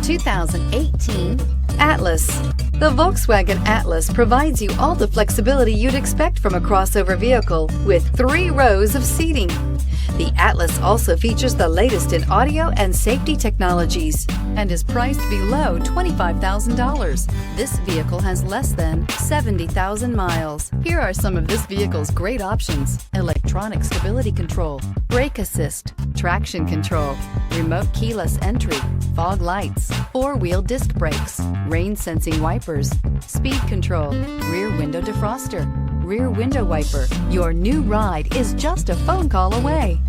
2018 Atlas. The Volkswagen Atlas provides you all the flexibility you'd expect from a crossover vehicle with 3 rows of seating. The Atlas also features the latest in audio and safety technologies and is priced below $25,000. This vehicle has less than 70,000 miles. Here are some of this vehicle's great options: electronic stability control, brake assist, traction control, remote keyless entry, fog lights, 4-wheel disc brakes, rain sensing wipers, speed control, rear window defroster, rear window wiper. Your new ride is just a phone call away.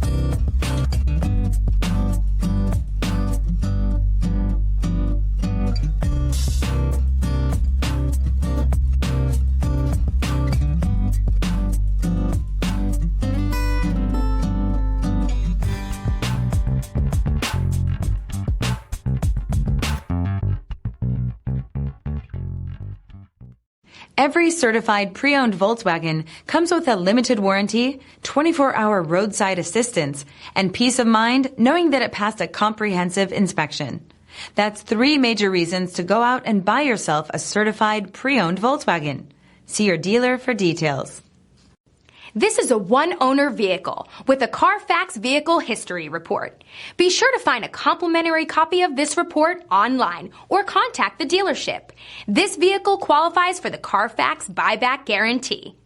Every certified pre-owned Volkswagen comes with a limited warranty, 24-hour roadside assistance, and peace of mind knowing that it passed a comprehensive inspection. That's 3 major reasons to go out and buy yourself a certified pre-owned Volkswagen. See your dealer for details. This is a one-owner vehicle with a CARFAX Vehicle History Report. Be sure to find a complimentary copy of this report online or contact the dealership. This vehicle qualifies for the CARFAX Buyback Guarantee.